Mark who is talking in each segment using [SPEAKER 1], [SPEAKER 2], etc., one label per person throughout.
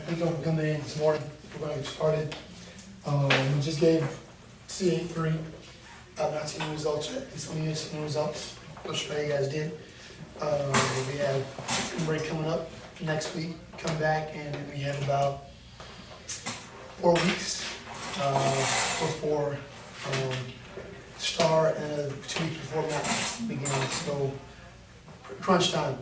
[SPEAKER 1] Thank you all for coming in this morning. We're going to get started. We just gave CA3. I've not seen the results yet. It's only you seen the results. I'm sure you guys did. We have spring break coming up next week. Come back, and then we have about 4 weeks before STAR and 2 weeks before math begins. So crunch time.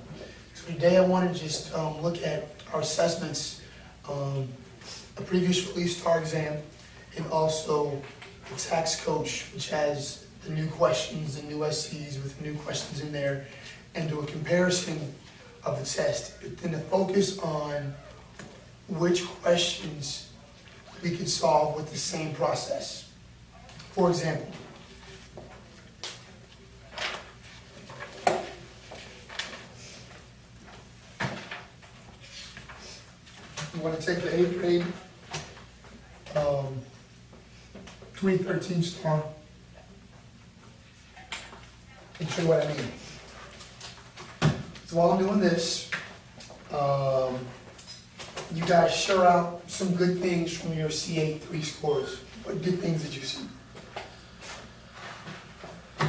[SPEAKER 1] So today I want to just look at our assessments, a previous release STAR exam, and also the tax coach, which has the new questions, the new SCs with new questions in there, and do a comparison of the test. But then to focus on which questions we could solve with the same process. For example, you want to take the 8th grade 2013 STAR and show you what I mean. So while I'm doing this, you guys share out some good things from your CA3 scores. What good things did you see?
[SPEAKER 2] I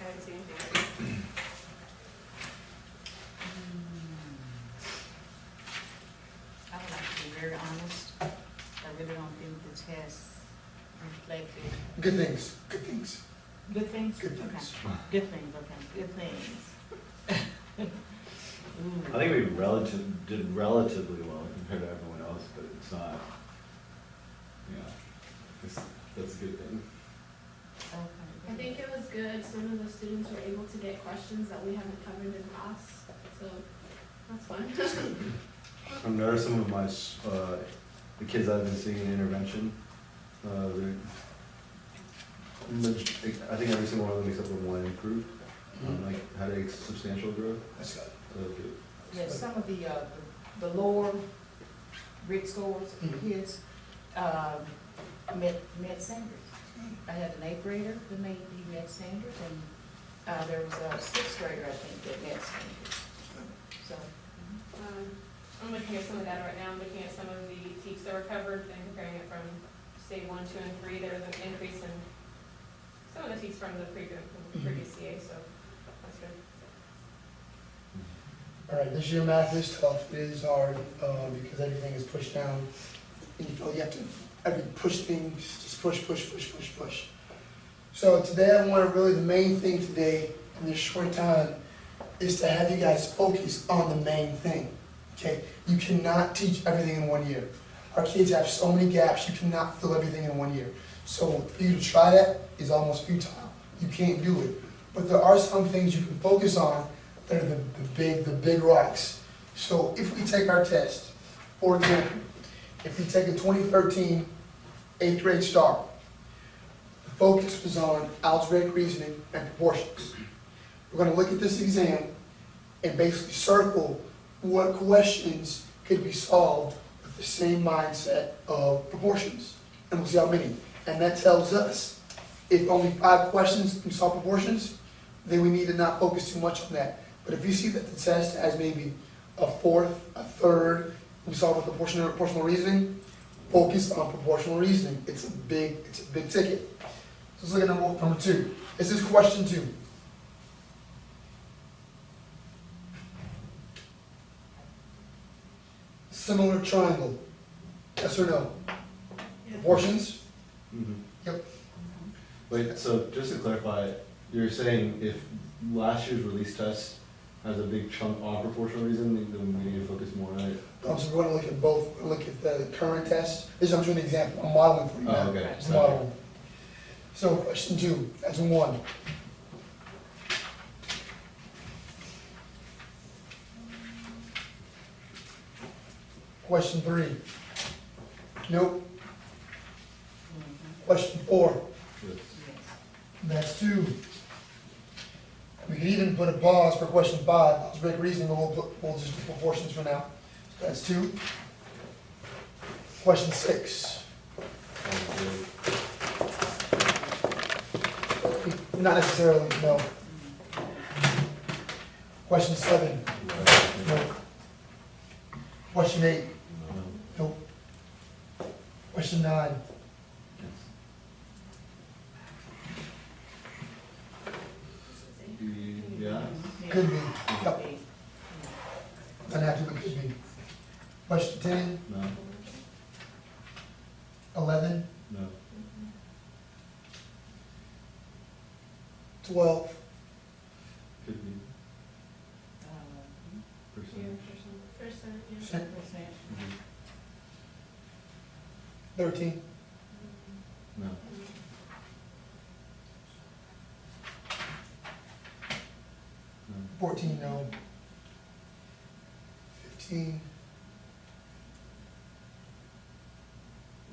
[SPEAKER 2] haven't seen anything.
[SPEAKER 3] I would like to be very honest. I really don't think the test reflected.
[SPEAKER 1] Good things, good things,
[SPEAKER 3] Good things?
[SPEAKER 1] good things.
[SPEAKER 3] Okay. Good things, okay, good things.
[SPEAKER 4] I think we did relatively well compared to everyone else, but it's not, that's a good thing.
[SPEAKER 2] I think it was good. Some of the students were able to get questions that we haven't covered in class, so that's fun.
[SPEAKER 4] I've noticed some of my, the kids I've been seeing in intervention, I think every single one of them except for one improved, like had a substantial growth.
[SPEAKER 1] That's good.
[SPEAKER 4] So good.
[SPEAKER 3] Yes, some of the lower grid scores, kids, met standards. I had an 8th grader that he met standards, and there was a 6th grader, I think, that met standards. So,
[SPEAKER 2] I'm looking at some of the data right now. I'm looking at some of the teats that were covered and comparing it from state 1, 2, and 3. There was an increase in some of the teats from the previous CA, so that's good.
[SPEAKER 1] All right, this year math is tough. It is hard because everything is pushed down. And you feel you have to push things, just push. So today I want to really, the main thing today in this short time is to have you guys focus on the main thing, okay? You cannot teach everything in 1 year. Our kids have so many gaps, you cannot fill everything in 1 year. So for you to try that is almost futile. You can't do it. But there are some things you can focus on that are the big rocks. So if we take our test, for example, if we take a 2013 8th grade STAR, the focus was on algebraic reasoning and proportions. We're going to look at this exam and basically circle what questions could be solved with the same mindset of proportions. And we'll see how many. And that tells us if only 5 questions can solve proportions, then we need to not focus too much on that. But if you see that the test has maybe a 4th, a 3rd, we solve with proportional reasoning, focus on proportional reasoning. It's a big ticket. So let's look at number 2. This is question 2. Similar triangle. Yes or no? Proportions?
[SPEAKER 4] Mm-hmm.
[SPEAKER 1] Yep.
[SPEAKER 4] Wait, so just to clarify, you're saying if last year's release test has a big chunk on proportional reasoning, then we need to focus more on it?
[SPEAKER 1] So we're going to look at both. We're going to look at the current test. This is, I'm showing an example. I'm modeling for you now.
[SPEAKER 4] Oh, okay.
[SPEAKER 1] It's modeling. So question 2, that's 1. Question 3. Nope. Question 4.
[SPEAKER 4] Yes.
[SPEAKER 1] That's 2. We can even put a pause for question 5. Algebraic reasoning, but we'll just do proportions for now. That's 2. Question 6. Not necessarily, no. Question 7. No. Question 8,
[SPEAKER 4] No.
[SPEAKER 1] nope. Question 9,
[SPEAKER 4] Yeah.
[SPEAKER 1] could be, yep, doesn't have to, but could be. Question 10,
[SPEAKER 4] No.
[SPEAKER 1] 11,
[SPEAKER 4] No.
[SPEAKER 1] 12,
[SPEAKER 4] Could be. Percent.
[SPEAKER 2] Percent, yeah.
[SPEAKER 1] percent,
[SPEAKER 4] Mhm.
[SPEAKER 1] 13,
[SPEAKER 4] No.
[SPEAKER 1] 14, no. 15,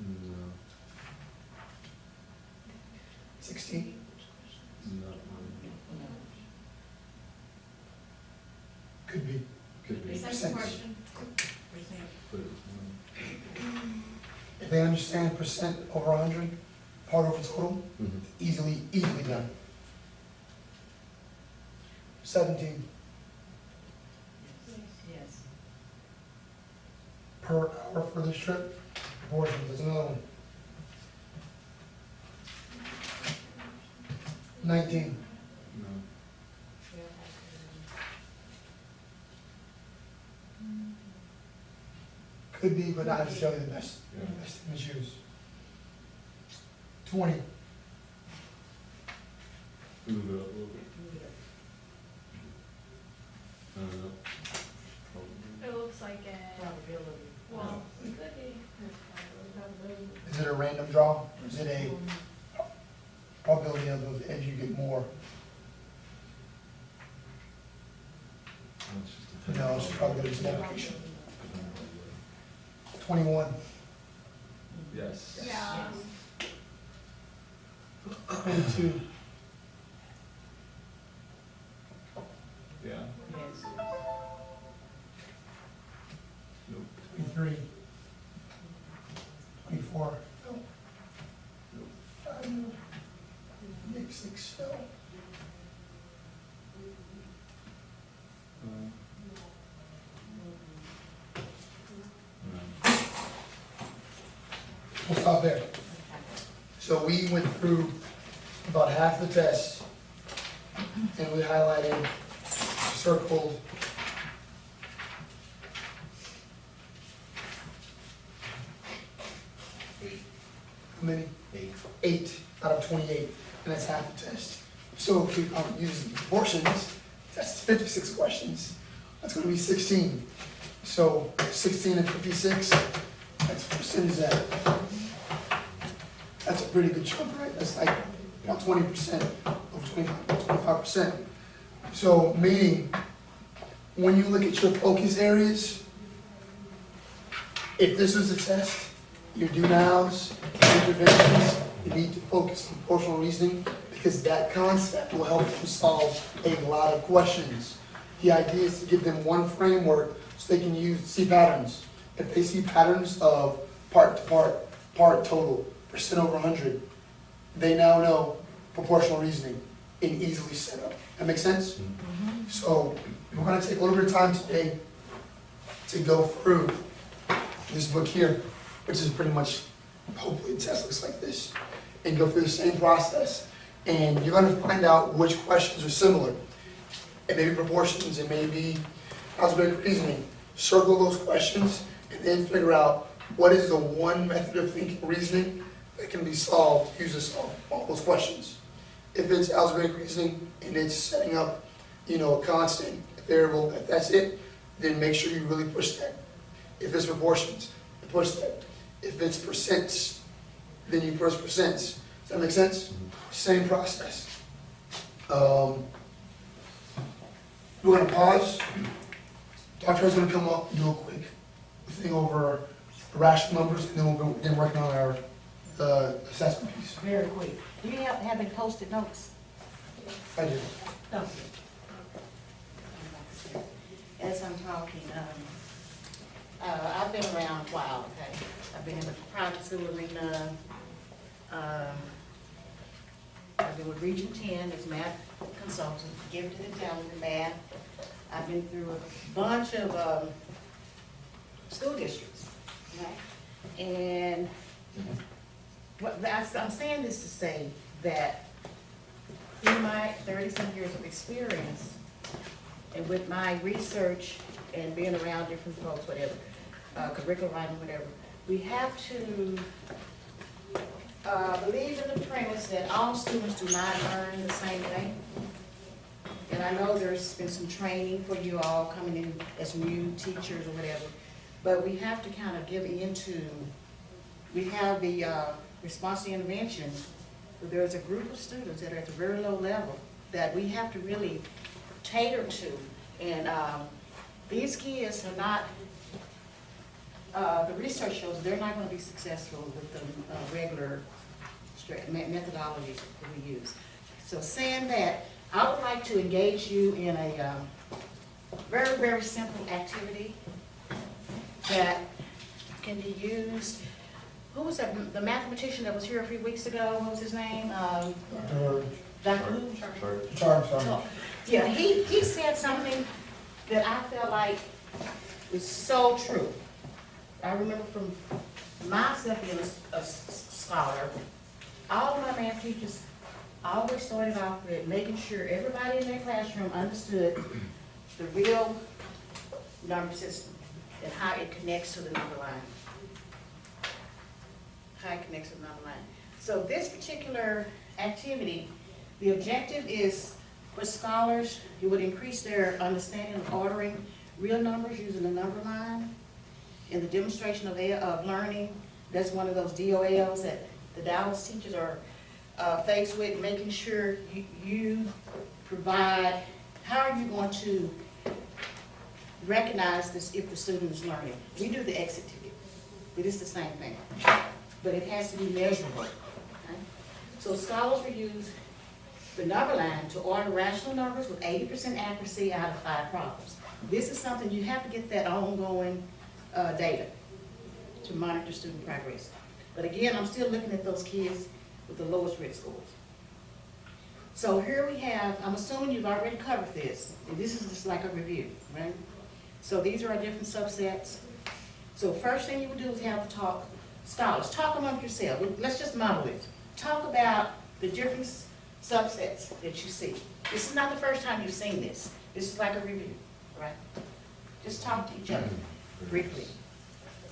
[SPEAKER 4] No.
[SPEAKER 1] 16,
[SPEAKER 4] No.
[SPEAKER 1] could be.
[SPEAKER 4] Could be.
[SPEAKER 1] Percent.
[SPEAKER 4] But it's
[SPEAKER 1] If they understand percent over 100, part over total,
[SPEAKER 4] Mhm.
[SPEAKER 1] easily done. 17,
[SPEAKER 3] Yes.
[SPEAKER 1] per hour for this trip, abortion, there's another one. 19,
[SPEAKER 4] No.
[SPEAKER 1] could be, but not necessarily the best,
[SPEAKER 4] Yeah.
[SPEAKER 1] best thing to choose. 20,
[SPEAKER 4] Move it up a little bit. I don't know. Probably.
[SPEAKER 2] It looks like a,
[SPEAKER 3] Probability.
[SPEAKER 2] well, it could be.
[SPEAKER 1] is it a random draw, or is it a probability of if you get more?
[SPEAKER 4] It's just a
[SPEAKER 1] No, it's probability of multiplication. 21,
[SPEAKER 4] Yes.
[SPEAKER 2] Yeah.
[SPEAKER 1] 22,
[SPEAKER 4] Yeah.
[SPEAKER 3] Yes.
[SPEAKER 4] Nope.
[SPEAKER 1] 23, 24, no.
[SPEAKER 4] Nope.
[SPEAKER 1] 5, no. 6, no.
[SPEAKER 4] No.
[SPEAKER 1] We'll stop there. So we went through about half the test, and we highlighted, circled. How many?
[SPEAKER 4] 8.
[SPEAKER 1] 8 out of 28, and that's half the test. So if we use the proportions, that's 56 questions. That's gonna be 16. So 16 and 56, that's what percent is that? That's a pretty good chunk, right? That's like about 20%, of 25%. So meaning, when you look at your focus areas, if this was a test, your do nows, interventions, you need to focus on proportional reasoning because that concept will help them solve a lot of questions. The idea is to give them one framework so they can see patterns. If they see patterns of part to part total, percent over 100, they now know proportional reasoning and easily set up. That make sense? So we're going to take a little bit of time today to go through this book here, which is pretty much, hopefully the test looks like this, and go through the same process. And you're going to find out which questions are similar. It may be proportions, it may be algebraic reasoning. Circle those questions and then figure out what is the one method of thinking reasoning that can be solved, use to solve all those questions. If it's algebraic reasoning and it's setting up, a constant, a variable, if that's it, then make sure you really push that. If it's proportions, you push that. If it's percents, then you push percents. Does that make sense? Same process. We're gonna pause. Dr. is gonna come up and do a quick thing over rational numbers, and then we'll begin working on our assessment piece.
[SPEAKER 3] Very quick. Do you have any post-it notes?
[SPEAKER 1] I do.
[SPEAKER 3] No. As I'm talking, I've been around a while, okay? I've been in the private school arena. I've been with Region 10 as math consultant, gifted and talented math. I've been through a bunch of school districts, okay? And I'm saying this to say that in my 30-some years of experience, and with my research and being around different folks, whatever, curriculum writing, whatever, we have to believe in the premise that all students do not learn the same way. And I know there's been some training for you all coming in as new teachers or whatever, but we have to kind of give into, we have the response to intervention, but there's a group of students that are at the very low level that we have to really cater to. And these kids are not, the research shows they're not going to be successful with the regular methodologies that we use. So saying that, I would like to engage you in a very, very simple activity that can be used. Who was that, the mathematician that was here a few weeks ago? What was his name? Dr. who?
[SPEAKER 1] Sorry.
[SPEAKER 3] Yeah, he said something that I felt like was so true. I remember from myself being a scholar, all of my math teachers always started off with making sure everybody in their classroom understood the real number system and how it connects to the number line. How it connects to the number line. So this particular activity, the objective is for scholars, it would increase their understanding of ordering real numbers using the number line. In the demonstration of learning, that's one of those DOLs that the Dallas teachers are faced with, making sure you provide, how are you going to recognize this if the student is learning? We do the exit ticket, but it's the same thing, but it has to be measurable. Okay? So scholars will use the number line to order rational numbers with 80% accuracy out of 5 problems. This is something you have to get that ongoing data to monitor student progress. But again, I'm still looking at those kids with the lowest risk scores. So here we have, I'm assuming you've already covered this, and this is just like a review, right? So these are our different subsets. So first thing you would do is have a talk, scholars, talk among yourself. Let's just model it. Talk about the different subsets that you see. This is not the first time you've seen this. This is like a review, right? Just talk to each other briefly.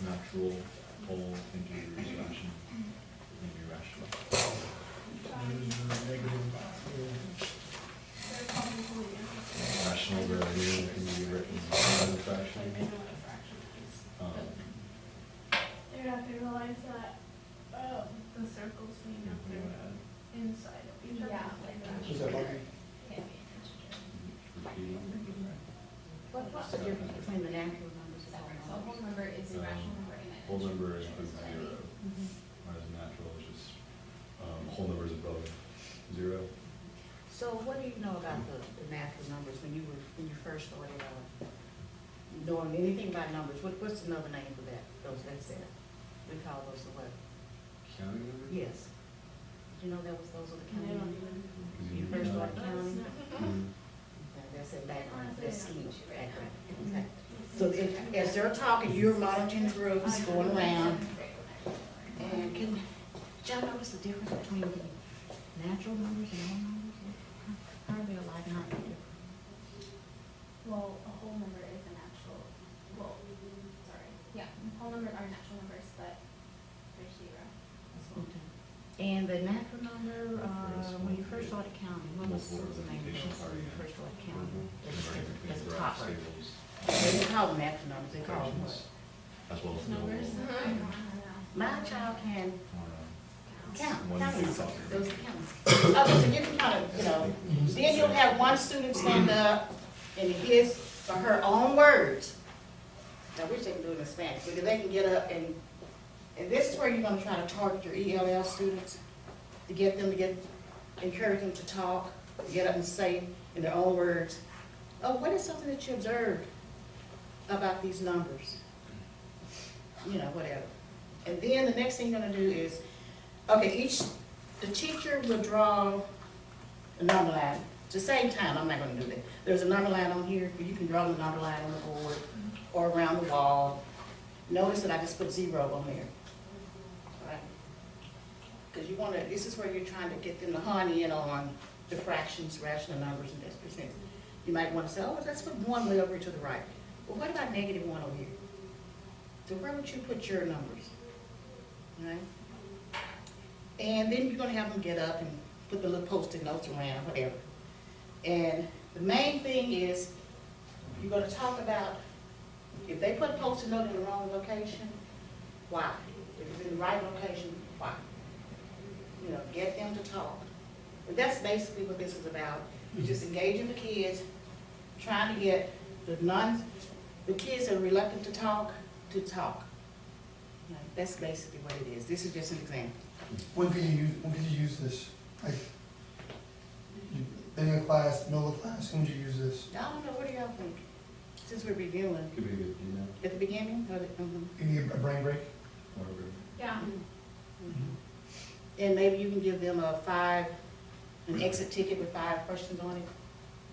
[SPEAKER 5] Natural, whole, integers, rational, irrational. Rational variable can be written as a fraction.
[SPEAKER 6] You have to realize that the circles mean that they're inside of each other.
[SPEAKER 2] Yeah.
[SPEAKER 1] Is that like-
[SPEAKER 5] Repeating.
[SPEAKER 3] What's the difference between the natural numbers and
[SPEAKER 2] So a
[SPEAKER 3] all
[SPEAKER 2] whole number is a rational number and an
[SPEAKER 5] Whole
[SPEAKER 2] integer.
[SPEAKER 5] number includes 0, whereas natural is just, whole numbers above 0.
[SPEAKER 3] So what do you know about the natural numbers when you first started knowing anything about numbers? What's another name for that? That's it. We call those the what?
[SPEAKER 5] Counting numbers?
[SPEAKER 3] Yes. Did you know those are the
[SPEAKER 2] They
[SPEAKER 3] counting
[SPEAKER 2] don't
[SPEAKER 3] numbers?
[SPEAKER 2] even-
[SPEAKER 3] You first started counting?
[SPEAKER 5] Mhm.
[SPEAKER 3] That's a background, that's scheme, background. Okay. So as they're talking, you're monitoring the groups, going around. And can y'all notice the difference between the natural numbers and whole numbers? How are they alike, not different?
[SPEAKER 6] Well, a whole number is a natural, yeah, whole numbers are natural numbers, but there's 0.
[SPEAKER 3] Okay. And the natural number, when you first started counting, what was the name of it when you first started counting? As a toddler.
[SPEAKER 5] Tables,
[SPEAKER 3] They didn't call them natural numbers, they called them what?
[SPEAKER 5] equations, as well as
[SPEAKER 2] Numbers.
[SPEAKER 3] My child can count,
[SPEAKER 5] One
[SPEAKER 3] count
[SPEAKER 5] thing.
[SPEAKER 3] numbers, those are counts. Okay, so you can kind of, then you'll have one student stand up in his or her own words. I wish they could do it in Spanish, but they can get up and this is where you're gonna try to target your ELL students, to get them to encourage them to talk, to get up and say in their own words, oh, what is something that you observed about these numbers? You know, whatever. And then the next thing you're gonna do is, okay, the teacher will draw a number line. At the same time, I'm not gonna do that. There's a number line on here, but you can draw the number line on the board or around the wall. Notice that I just put 0 on there. Right? Because you wanna, this is where you're trying to get them to hone in on the fractions, rational numbers, and decimal percent. You might wanna say, oh, let's put 1 way over to the right. Well, what about -1 over here? So where would you put your numbers? Right? And then you're gonna have them get up and put the little Post-it notes around, whatever. And the main thing is, you're gonna talk about, if they put a Post-it note in the wrong location, why? If it's in the right location, why? You know, get them to talk. And that's basically what this is about. You're just engaging the kids, trying to get the kids that are reluctant to talk. Right, that's basically what it is. This is just an example.
[SPEAKER 1] When did you use this? Like, beginning of class, middle of class, when did you use this?
[SPEAKER 3] I don't know, what do y'all think? Since we're reviewing,
[SPEAKER 4] Could be a good, you know,
[SPEAKER 3] at the beginning, or
[SPEAKER 1] You need a brain break?
[SPEAKER 4] whatever.
[SPEAKER 2] Yeah.
[SPEAKER 3] and maybe you can give them an exit ticket with 5 questions on it,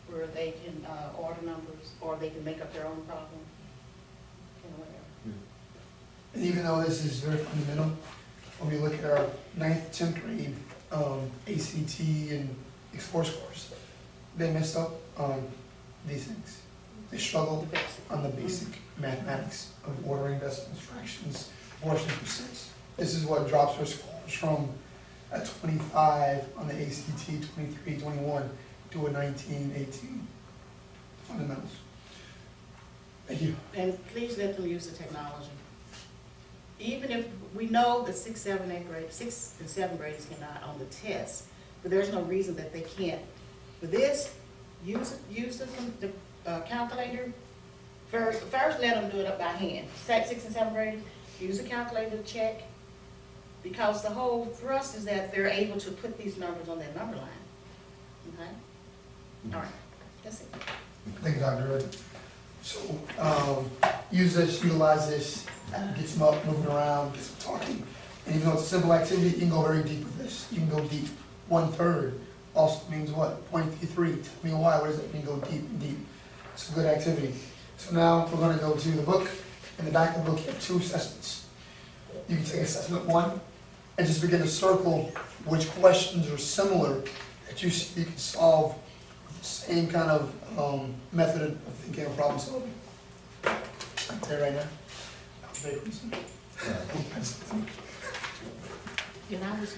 [SPEAKER 3] where they can order numbers, or they can make up their own problem, and whatever.
[SPEAKER 1] And even though this is very fundamental, when we look at our 9th, 10th grade ACT and Explore scores, they messed up on these things. They struggled on the basic mathematics of ordering decimals, fractions, portions, percents. This is what drops our scores from a 25 on the ACT, 23, 21, to a 19, 18. Fundamentals. Thank you.
[SPEAKER 3] And please let them use the technology. Even if we know that 6th, 7th, 8th grade, 6th and 7th graders cannot on the test, but there's no reason that they can't. For this, use the calculator. First let them do it up by hand. 6th and 7th grade, use a calculator to check. Because the whole thrust is that they're able to put these numbers on their number line. Okay? All right, that's it.
[SPEAKER 1] Thank you, Dr. Hood. So, use this, utilize this, get some up, moving around, get some talking. And even though it's a simple activity, you can go very deep with this. You can go deep. 1/3 also means what? 0.33. Tell me why. What does that mean, go deep and deep? It's a good activity. So now we're going to go to the book. In the back of the book, you have 2 assessments. You can take assessment 1 and just begin to circle which questions are similar that you see you can solve with the same kind of method of thinking and problem solving. Right there, right now. That was very recent.
[SPEAKER 3] And I was,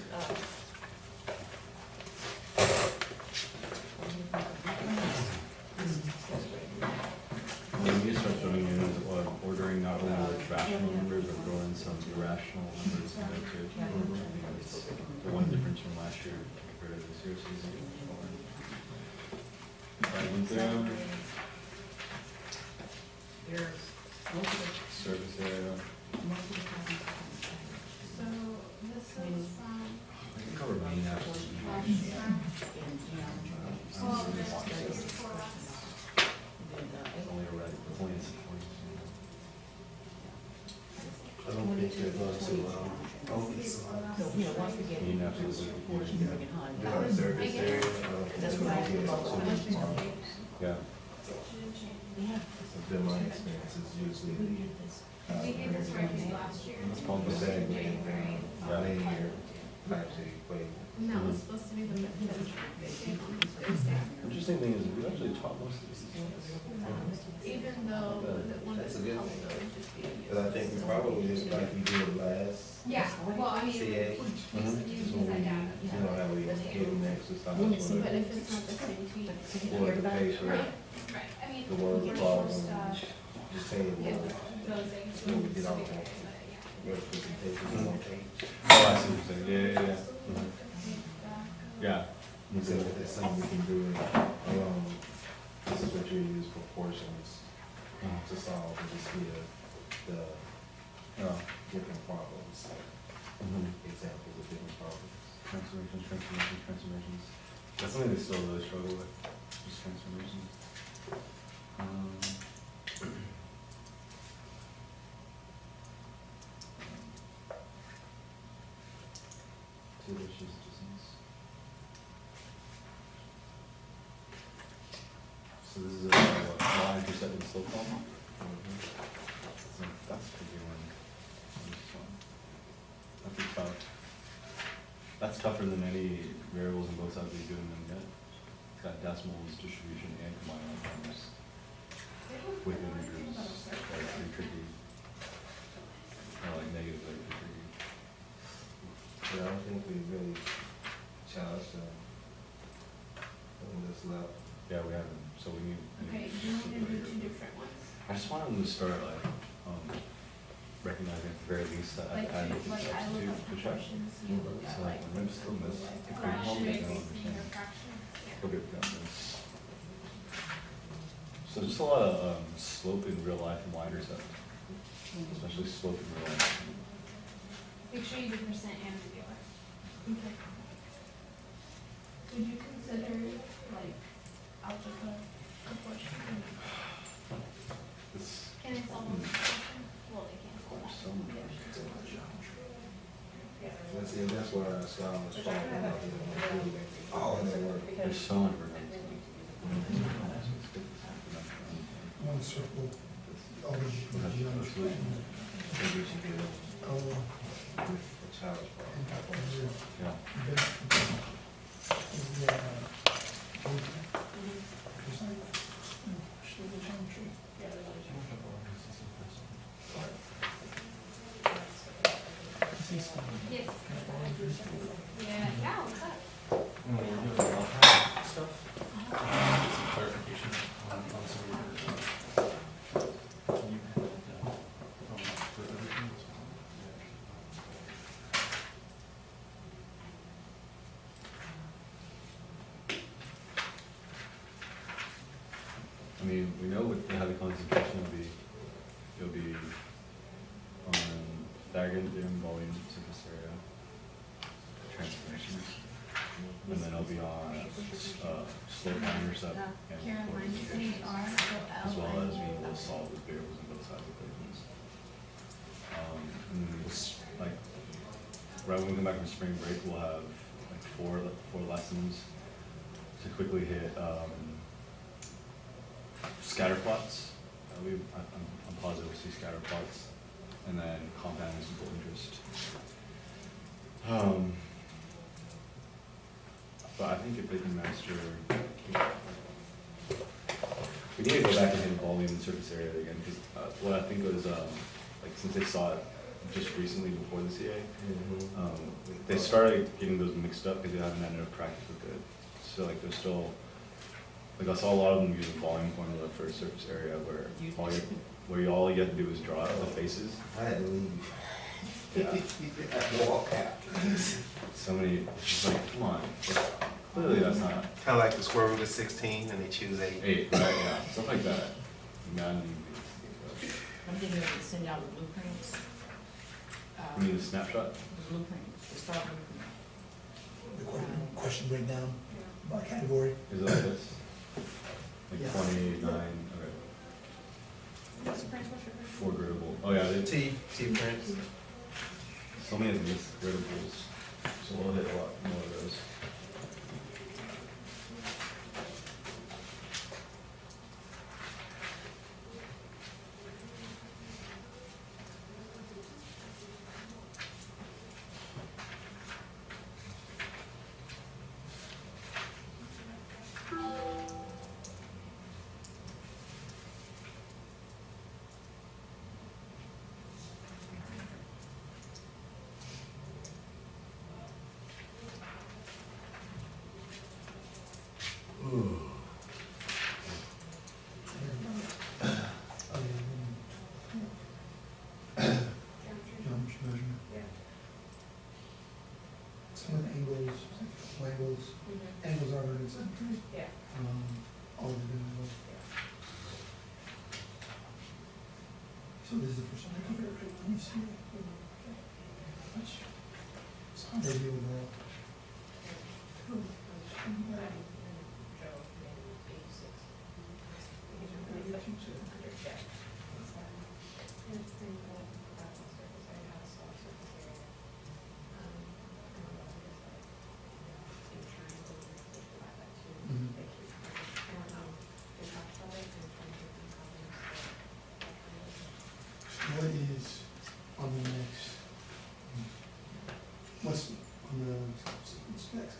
[SPEAKER 5] When you start throwing in ordering not only like rational numbers, but throw in some irrational numbers in there too. I think it's the one difference from last year compared to this year. So it's
[SPEAKER 3] there's most of
[SPEAKER 5] surface area.
[SPEAKER 6] So this is from,
[SPEAKER 5] I can cover main apps.
[SPEAKER 6] well, this is before us.
[SPEAKER 5] It's only a red, it's only a point.
[SPEAKER 7] I don't think they're going to, I don't think so.
[SPEAKER 3] once we get
[SPEAKER 5] Main apps is like,
[SPEAKER 3] bring it home.
[SPEAKER 7] Do our service area, I don't think
[SPEAKER 3] That's
[SPEAKER 7] they're
[SPEAKER 3] what I
[SPEAKER 7] going to
[SPEAKER 3] was
[SPEAKER 7] get to.
[SPEAKER 5] yeah.
[SPEAKER 7] It's been my experience, it's usually,
[SPEAKER 6] We gave this rankings last year.
[SPEAKER 5] It's called
[SPEAKER 7] the
[SPEAKER 5] the
[SPEAKER 7] same
[SPEAKER 5] same.
[SPEAKER 7] way, linear, actually, wait.
[SPEAKER 6] And that was supposed to be the Thursday.
[SPEAKER 5] Interesting thing is, we actually taught most of these things.
[SPEAKER 6] Even though the one
[SPEAKER 7] That's
[SPEAKER 6] that's
[SPEAKER 7] a good
[SPEAKER 6] helped
[SPEAKER 7] thing.
[SPEAKER 6] though would just be.
[SPEAKER 7] But I think we probably, like we did last,
[SPEAKER 6] Yeah, well, I mean,
[SPEAKER 7] CA.
[SPEAKER 6] we use that data.
[SPEAKER 7] you know, how we gave them exercise,
[SPEAKER 6] But
[SPEAKER 7] whatever.
[SPEAKER 6] if it's not the same team.
[SPEAKER 7] Or the paper,
[SPEAKER 6] Right, right, I mean.
[SPEAKER 7] the word
[SPEAKER 6] for
[SPEAKER 7] problem,
[SPEAKER 6] stuff,
[SPEAKER 7] just saying,
[SPEAKER 6] yeah,
[SPEAKER 7] what,
[SPEAKER 6] those things.
[SPEAKER 7] what we did all
[SPEAKER 6] would be
[SPEAKER 7] that.
[SPEAKER 6] good,
[SPEAKER 7] what presentation we want to take.
[SPEAKER 5] Oh, I see what you're saying, yeah. Mhm. Yeah.
[SPEAKER 7] And so if there's something we can do, this is what you use proportions to solve, and just give the
[SPEAKER 5] Oh.
[SPEAKER 7] different problems,
[SPEAKER 5] Mhm.
[SPEAKER 7] examples of different problems.
[SPEAKER 5] Transformations. That's something they still really struggle with, just transformations. Two issues, distance. So this is a line intercept and slope problem. So That's a tricky one. That's a tough. That's tougher than any variables on both sides we've given them yet. It's got decimals, distribution, and combined outcomes with integers. That's pretty tricky. Or like negatives are pretty tricky.
[SPEAKER 7] But I don't think we really challenged them on this level.
[SPEAKER 5] Yeah, we haven't, so we need.
[SPEAKER 6] Okay, do you want to do two different ones?
[SPEAKER 5] I just want them to start like, recognizing at the very least that
[SPEAKER 6] Like,
[SPEAKER 5] I
[SPEAKER 6] two, like I look
[SPEAKER 5] substitute
[SPEAKER 6] at
[SPEAKER 5] to check.
[SPEAKER 6] proportions, you look at
[SPEAKER 5] So
[SPEAKER 6] like.
[SPEAKER 5] I'm still miss. If we help me, I don't understand.
[SPEAKER 6] Fractions, yeah.
[SPEAKER 5] Okay, we got this. So just a lot of slope in real life and y intercept, especially slope in real life.
[SPEAKER 6] Make sure you do percent and regular. Okay. Would you consider like algebra proportion?
[SPEAKER 5] This,
[SPEAKER 6] Can it solve one proportion? Well, they can't solve
[SPEAKER 5] there's
[SPEAKER 6] that.
[SPEAKER 5] so much.
[SPEAKER 7] That's, and that's where our scholars fall all in their work.
[SPEAKER 5] There's so much.
[SPEAKER 1] One circle, all the geometry.
[SPEAKER 7] The challenge part.
[SPEAKER 5] Yeah.
[SPEAKER 6] Yes. Yeah, yeah, what's up?
[SPEAKER 8] When we're doing the stuff, some clarification on some of your, can you have it, for everything as well?
[SPEAKER 5] I mean, we know what the heavy concentration will be on Pythagorean theorem, volume, surface area, transformations, and then it'll be on slope and intercept and
[SPEAKER 6] Caroline,
[SPEAKER 5] coordinate
[SPEAKER 6] C R O L.
[SPEAKER 5] as well as we will solve with variables on both sides of equations. And then this, like, right when we come back from spring break, we'll have like four lessons to quickly hit scatter plots. I'm positive we'll see scatter plots, and then compound and simple interest. But I think if they can master, we need to go back and hit volume and surface area again, because what I think was, like, since they saw it just recently before the CA, they started getting those mixed up because they haven't had enough practice with it. So like there's still, like I saw a lot of them using volume formula for surface area where all you have to do is draw the faces.
[SPEAKER 7] I had to leave.
[SPEAKER 5] Yeah.
[SPEAKER 7] Walk out.
[SPEAKER 5] So many, it's like, come on, clearly that's not
[SPEAKER 9] Kind of like the square root of 16 and they choose 8.
[SPEAKER 5] 8, right? Yeah, stuff like that. Man,
[SPEAKER 3] I'm getting ready to send out the blueprints.
[SPEAKER 5] you need a snapshot?
[SPEAKER 3] The blueprint, the start blueprint.
[SPEAKER 1] The question breakdown by category.
[SPEAKER 5] Is it like this? Like
[SPEAKER 1] Yeah.
[SPEAKER 5] 29, okay.
[SPEAKER 6] What's the principal sugar?
[SPEAKER 5] 4 griddable. Oh yeah, it's
[SPEAKER 9] T prints.
[SPEAKER 5] so many of these griddables. So we'll hit a lot more of those.
[SPEAKER 1] Geometry measurement. Some of the angles, angles are very good.
[SPEAKER 2] Yeah.
[SPEAKER 1] All of them as well. So this is the first one I covered. Let me see. It's hard to deal with that. What is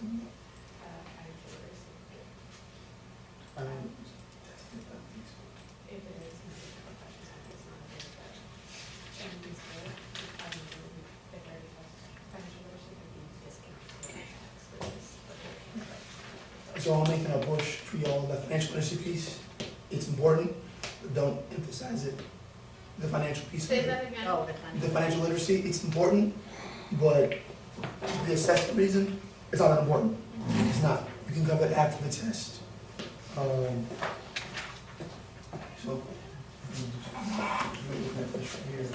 [SPEAKER 1] gonna be? I mean,
[SPEAKER 2] If it is, it's not a good bet. And these good, I mean, if there is financial literacy, it would be discounted.
[SPEAKER 1] so I'm making a push for y'all, the financial literacy piece, it's important, but don't emphasize it. The financial piece.
[SPEAKER 2] Say that again.
[SPEAKER 3] Oh,
[SPEAKER 1] The financial literacy, it's important, but the assessment reason, it's not that important. It's not. You can cover it after the test. So, looking at this right here,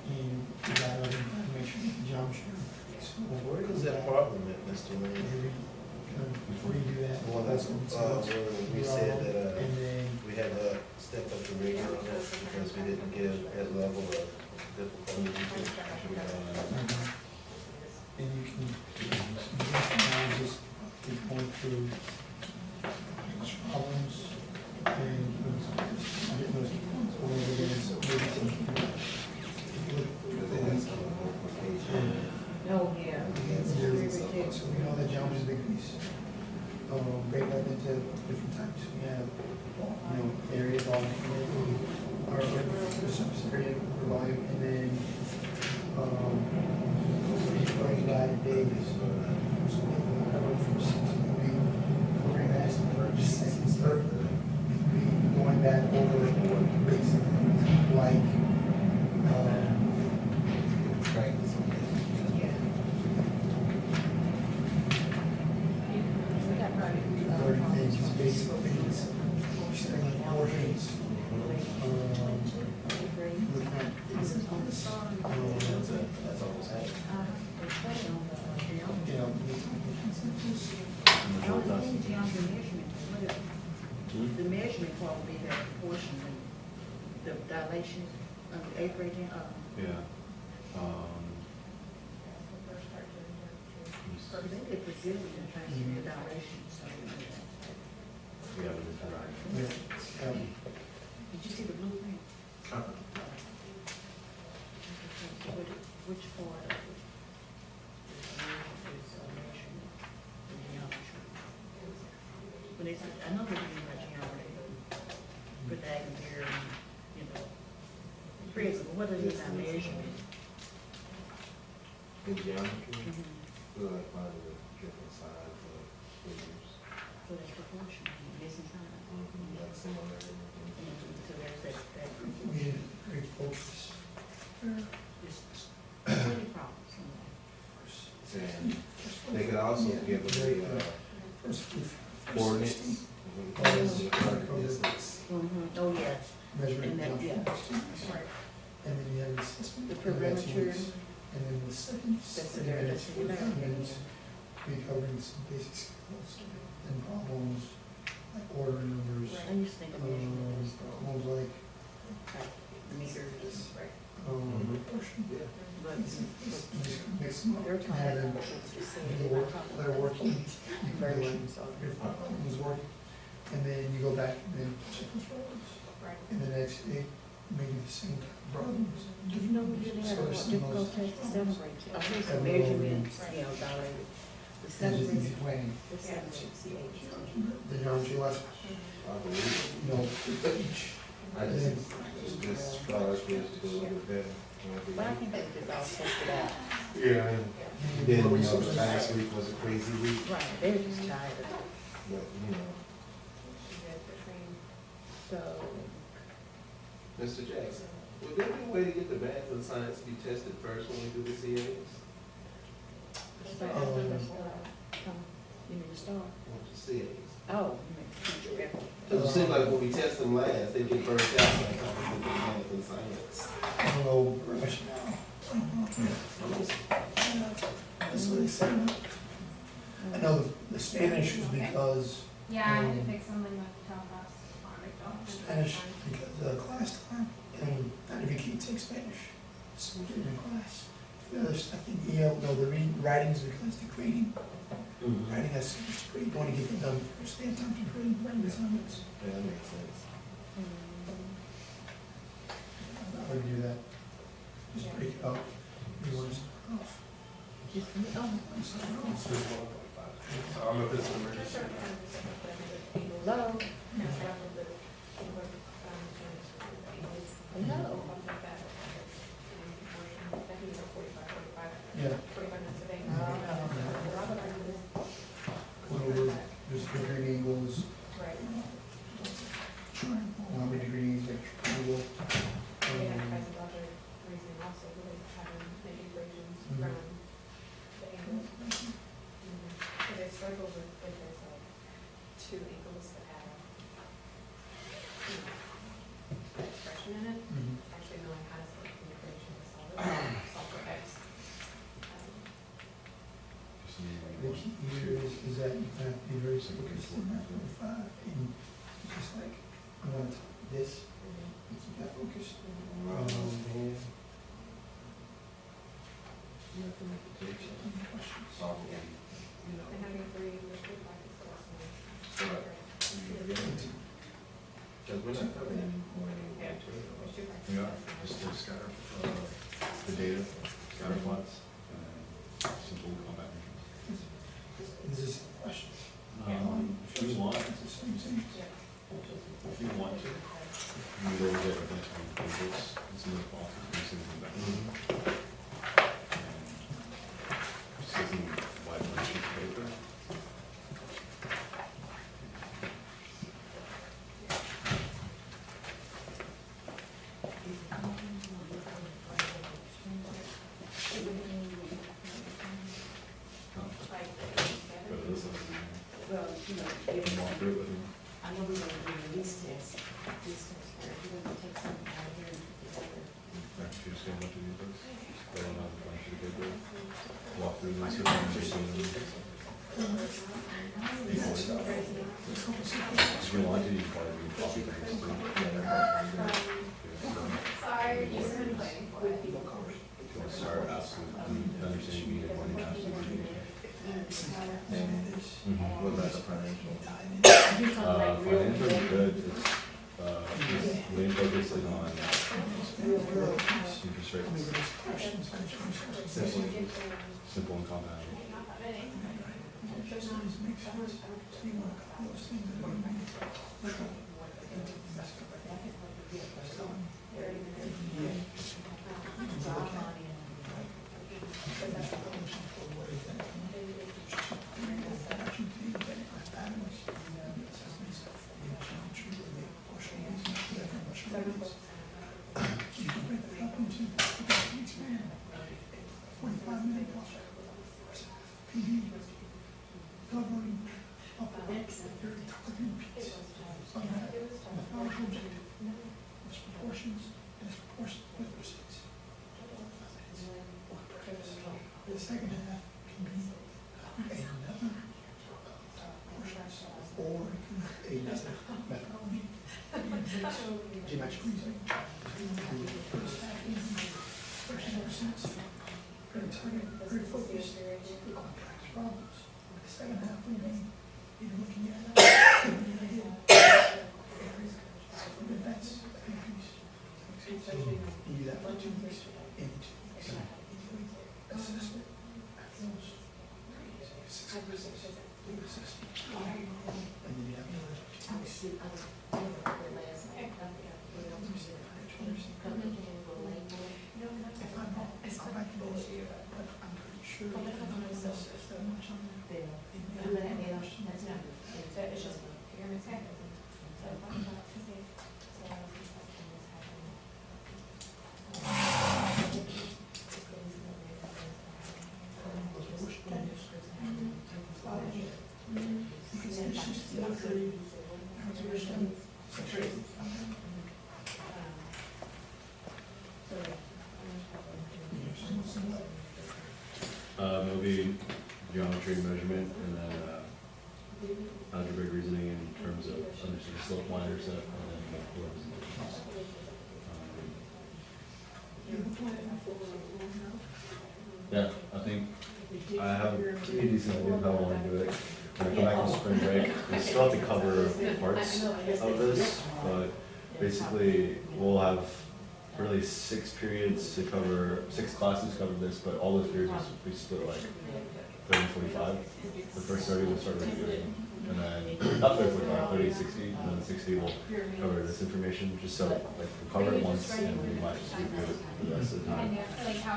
[SPEAKER 1] and you gotta make sure you get the geometry. So,
[SPEAKER 7] Where is that problem at, Mr. Lane?
[SPEAKER 1] before you do that,
[SPEAKER 7] Well, that's, where we said that,
[SPEAKER 1] and then
[SPEAKER 7] we had to step up the rigor on it because we didn't give that level of difficulty.
[SPEAKER 1] and you can just keep going through these problems and get those points where it is.
[SPEAKER 3] No, yeah.
[SPEAKER 1] So we know that geometry is a big piece. Break that into different types. We have, area, volume, or the surface area, or volume, and then, going by days. So we cover for 6, we're gonna ask for just seconds, third, we going back over basic things like,
[SPEAKER 7] Practice on
[SPEAKER 1] learning things, basic things, studying portions, looking at examples,
[SPEAKER 7] that's almost happening.
[SPEAKER 3] The measurement part will be the proportion, the dilation of the eighth grade,
[SPEAKER 5] Yeah.
[SPEAKER 3] they did pretty good in terms of the dilation, so.
[SPEAKER 5] Yeah, but it's right.
[SPEAKER 1] yeah,
[SPEAKER 3] Did you see the blueprint? Which part of it is measurement, the geometry? When they say, I know they're doing about geometry, Pythagorean, principle, what is our measurement?
[SPEAKER 7] The geometry, like by the different sides of figures.
[SPEAKER 3] So that's proportion, missing time.
[SPEAKER 7] Like similarity.
[SPEAKER 3] So there's that
[SPEAKER 1] we had great focus.
[SPEAKER 3] it's 20 problems.
[SPEAKER 7] And they could also give us the coordinates. Distance.
[SPEAKER 3] Oh, yeah.
[SPEAKER 1] Measuring
[SPEAKER 3] And that, yeah.
[SPEAKER 1] right. And then you have the assessment.
[SPEAKER 3] The perimeter.
[SPEAKER 1] And then the second.
[SPEAKER 3] That's the variance.
[SPEAKER 1] We covering some basic skills and problems, like ordering numbers.
[SPEAKER 3] I used to think of measurement as
[SPEAKER 1] Problems like,
[SPEAKER 3] the meters.
[SPEAKER 1] proportion.
[SPEAKER 3] But
[SPEAKER 1] Mix them up,
[SPEAKER 3] they're
[SPEAKER 1] have
[SPEAKER 3] talking
[SPEAKER 1] them,
[SPEAKER 3] about what's the same.
[SPEAKER 1] do the work, they're working. You can do like,
[SPEAKER 3] So,
[SPEAKER 1] your problems working, and then you go back and then check those problems.
[SPEAKER 2] Right.
[SPEAKER 1] And the next day, maybe the same type of problems.
[SPEAKER 3] you know, we really have a difficult test to celebrate. I think the measurements, dilated. The
[SPEAKER 1] It's just
[SPEAKER 3] celebrate,
[SPEAKER 1] easy planning.
[SPEAKER 3] the celebrate,
[SPEAKER 1] The geometry lesson,
[SPEAKER 7] I believe.
[SPEAKER 1] each.
[SPEAKER 7] I just stars with a little bit better.
[SPEAKER 3] but I think that was all tested out.
[SPEAKER 7] Yeah. Then, last week was a crazy week,
[SPEAKER 3] Right, they're just tired of it.
[SPEAKER 7] but,
[SPEAKER 3] So,
[SPEAKER 7] Mr. Jackson, would there be a way to get the math and science to be tested first when we do the CAs?
[SPEAKER 3] you need to start.
[SPEAKER 7] Or the CAs?
[SPEAKER 3] Oh, you mean future effort.
[SPEAKER 7] Because it seems like when we test them last, they get burnt out by the time we get the math and science.
[SPEAKER 1] I don't know, rationale. That's what they said. I know the Spanish was because,
[SPEAKER 6] Yeah, I had to pick something like tell us.
[SPEAKER 1] Spanish because class time, and not every kid takes Spanish. So we did it in class. The other stuff, the reading, writing is because the grading. Writing has so much to grade, you want to get it done first, they have time to grade, writing assignments.
[SPEAKER 7] Yeah, that makes sense.
[SPEAKER 1] I would do that. Just break it up. You want to start off.
[SPEAKER 3] Just, oh,
[SPEAKER 1] Start off.
[SPEAKER 8] I'm gonna put this in emergency.
[SPEAKER 2] Just sort of kind of just like the angles.
[SPEAKER 3] Hello?
[SPEAKER 2] Kind of start with the angle, angles.
[SPEAKER 3] Hello?
[SPEAKER 2] Something like that. That can be like 45,
[SPEAKER 1] Yeah.
[SPEAKER 2] 45 minutes a day.
[SPEAKER 1] Go over, there's degree angles,
[SPEAKER 2] Right.
[SPEAKER 1] how many degrees, like, angle.
[SPEAKER 2] They have kinds of other reasoning also, where they have them make equations from the angles. Because they struggle with, like, there's like two angles that have, you know, that expression in it, actually knowing how to solve the equation to solve it, solve for x.
[SPEAKER 1] The key here is that you have to be very focused in that 45, and just like, I want this, and keep that focused.
[SPEAKER 7] You have to make the takes, solve it, you know.
[SPEAKER 2] And having three listed brackets, so that's one.
[SPEAKER 7] So that, because we're not covering any more than
[SPEAKER 2] Yeah.
[SPEAKER 7] material.
[SPEAKER 2] There's two brackets.
[SPEAKER 5] Yeah, just the scatter, the data, scatter plots, and simple combat missions.
[SPEAKER 1] This is a question.
[SPEAKER 5] If you want,
[SPEAKER 1] It's the same thing.
[SPEAKER 5] if you want to, you can go get a bunch of tables, and some of the boxes, and send them back. And just get some white blank sheet of paper.
[SPEAKER 2] Like,
[SPEAKER 5] Go to this one.
[SPEAKER 3] Well, you know,
[SPEAKER 5] You can walk through it with me.
[SPEAKER 3] I know we're gonna do these tests first. We're gonna take something out of here and put it together.
[SPEAKER 5] Right, you just get a bunch of these books, go on a blank sheet of paper, walk through this with them, just so them. If you want to, you can probably do copy things too.
[SPEAKER 2] sorry, you said planning for it.
[SPEAKER 5] If you want to start absolutely understanding being and wanting absolute information.
[SPEAKER 7] What about the financial?
[SPEAKER 5] Financial is good, it's, main focus is on interest rates,
[SPEAKER 1] Questions, questions.
[SPEAKER 5] simple and compound.
[SPEAKER 2] Not that many.
[SPEAKER 1] Just doesn't make sense. So you want to cut those things that are going to make you can break that up into expand 45-minute PD covering up very targeted piece on that methodology objective. Its proportions and its proportions with receipts. The second half can be another portions or it can be another methodology. Geometric reasoning. First half can be expression of receipts. Very targeted, very focused, the complex problems. The second half will be you're looking at areas of events, a big piece. You do that for 2 weeks, and 2 weeks. Assessment, after those 6 weeks, do assessment. And then you have another 2 weeks. If I'm wrong, I'll back to those, but I'm pretty sure that I'm not assess that much on there.
[SPEAKER 2] It's just pyramid tech. So if I'm not to say, so I was just like, this happened.
[SPEAKER 1] Because it's just the other three,
[SPEAKER 5] It'll be geometry measurement and then, algebraic reasoning in terms of understanding slope line intercept and then multiple representations. Yeah, I think I have a pretty decent idea of how I want to do it. When I come back from spring break, we still have to cover parts of this, but basically we'll have really 6 periods to cover, 6 classes to cover this, but all those periods will be split like
[SPEAKER 4] 30, 45. The first 30 will start reviewing, and then, not 30, 45, 30, 60, and then 60 will cover this information, just so, like, we'll cover it once, and we might just review it for the rest of the time.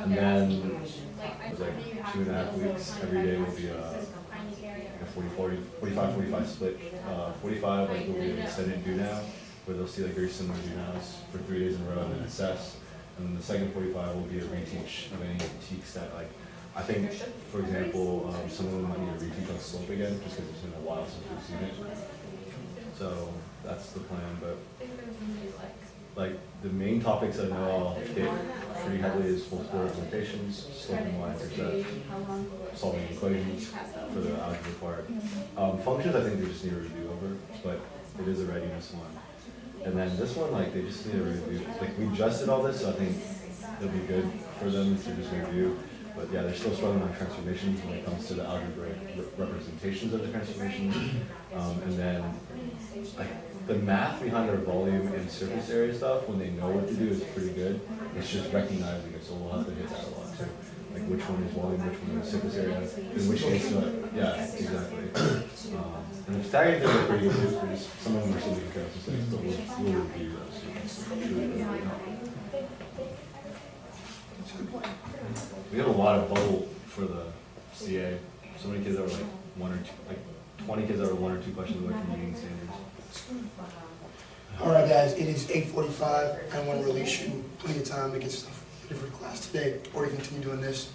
[SPEAKER 4] And then, it was like 2.5 weeks, every day will be a 45 split. 45 like will be an extended do now, where they'll see like very similar do nows for 3 days in a row and then assess. And then the second 45 will be a reteach of any of the teaks that, like, I think, for example, some of them might need a reteach on slope again, just because it's been a while since we've seen it. So that's the plan, but like the main topics I know I'll hit pretty heavily is full score representations, sloping line intercept, solving equations for the algebra part. Functions I think they just need a review over, but it is a readiness one. And then this one, like, they just need a review. Like, we just did all this, so I think it'll be good for them to just review. But yeah, they're still struggling on transformations when it comes to the algebraic representations of the transformations. And then, like, the math behind our volume and surface area stuff, when they know what to do, is pretty good. It's just recognizing it, so we'll have to hit that a lot too. Like, which one is volume, which one is surface area, in which case, yeah, exactly. And the tagging things are pretty good too, we're just, some of them are still being careful, but we'll review those. We have a lot of bubble for the CA. So many kids that were like 1 or 2, like 20 kids that were 1 or 2 questions away from meeting standards.
[SPEAKER 1] All right, guys, it is 8:45. I want to release you plenty of time to get stuff ready for class today, or you continue doing this.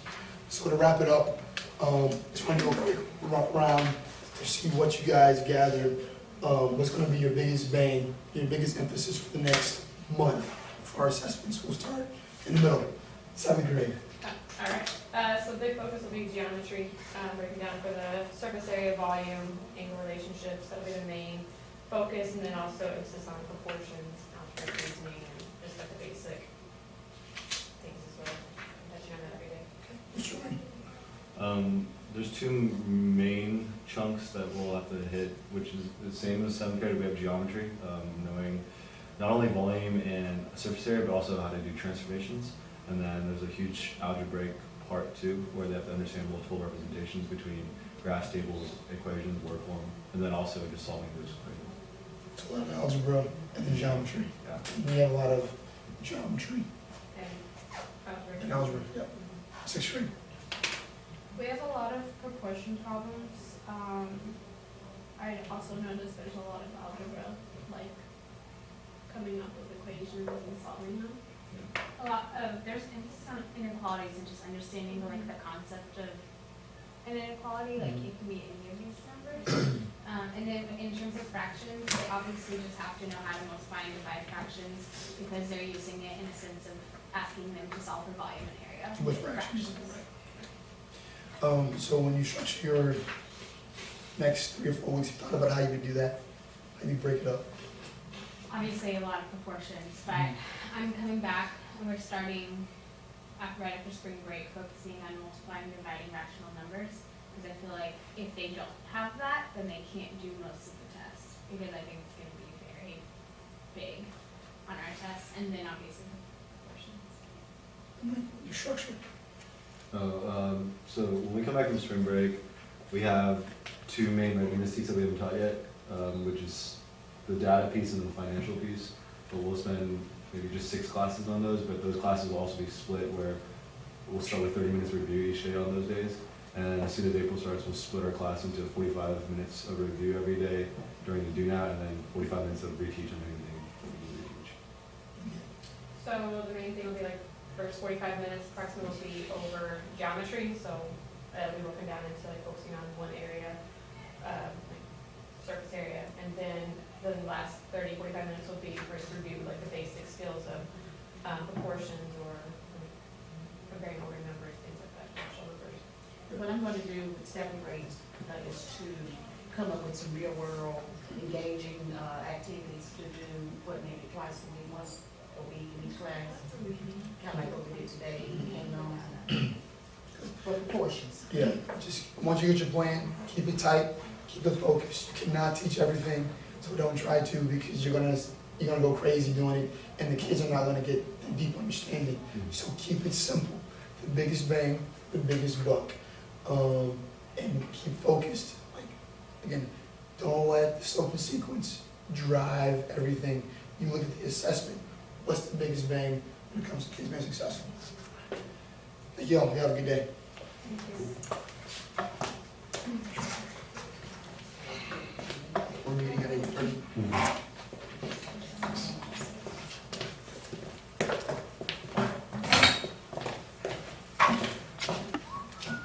[SPEAKER 1] So to wrap it up, just want to do a quick round to see what you guys gathered. What's going to be your biggest bang, your biggest emphasis for the next month for our assessments? We'll start in the middle, 7th grade.
[SPEAKER 2] All right, so big focus will be geometry, breaking down for the surface area, volume, angle relationships. That'll be the main focus, and then also emphasis on proportions, algebraic reasoning, and just like the basic things as well. I'm touching on that every day.
[SPEAKER 4] There's 2 main chunks that we'll have to hit, which is the same as 7th grade. We have geometry, knowing not only volume and surface area, but also how to do transformations. And then there's a huge algebraic part too, where they have to understand multiple representations between graphs, tables, equations, word form, and then also just solving those equations.
[SPEAKER 1] It's a lot of algebra and then geometry.
[SPEAKER 4] Yeah.
[SPEAKER 1] We have a lot of geometry
[SPEAKER 2] And
[SPEAKER 1] and algebra. Yep. 6th grade.
[SPEAKER 6] We have a lot of proportion problems. I also noticed there's a lot of algebra, like coming up with equations and solving them.
[SPEAKER 10] A lot of, there's emphasis on inequalities and just understanding like the concept of an inequality, like it can be any of these numbers. And then in terms of fractions, they obviously just have to know how to multiply and divide fractions because they're using it in a sense of asking them to solve the volume and area.
[SPEAKER 1] With fractions. So when you structure your next 3 or 4 weeks, you thought about how you would do that? How you break it up?
[SPEAKER 10] Obviously a lot of proportions, but I'm coming back and we're starting right after spring break focusing on multiplying and dividing rational numbers because I feel like if they don't have that, then they can't do most of the tests because I think it's going to be very big on our tests and then obviously proportions.
[SPEAKER 1] Your structure.
[SPEAKER 4] So when we come back from spring break, we have 2 main readiness tests that we haven't taught yet, which is the data piece and the financial piece. But we'll spend maybe just 6 classes on those, but those classes will also be split where we'll start with 30 minutes review each day on those days. And as soon as April starts, we'll split our class into 45 minutes of review every day during the do now, and then 45 minutes of reteach on anything that we need to teach.
[SPEAKER 2] So the main thing will be like first 45 minutes approximately will be over geometry, so we'll be working down into like focusing on one area, like surface area, and then the last 30, 45 minutes will be first review like the basic skills of proportions or comparing order numbers, things like that.
[SPEAKER 3] What I'm going to do with 7th grade is to come up with some real world engaging activities to do maybe twice a week, once a week in each class. Kind of like what we did today, and for proportions.
[SPEAKER 1] Yeah, just once you get your plan, keep it tight, keep it focused. You cannot teach everything, so don't try to because you're gonna go crazy doing it, and the kids are not gonna get a deep understanding. So keep it simple. The biggest bang, the biggest buck. and keep focused. Like, again, don't let the slope and sequence drive everything. You look at the assessment, what's the biggest bang when it comes to kids being successful? Thank you all, you have a good day.
[SPEAKER 2] Thank you.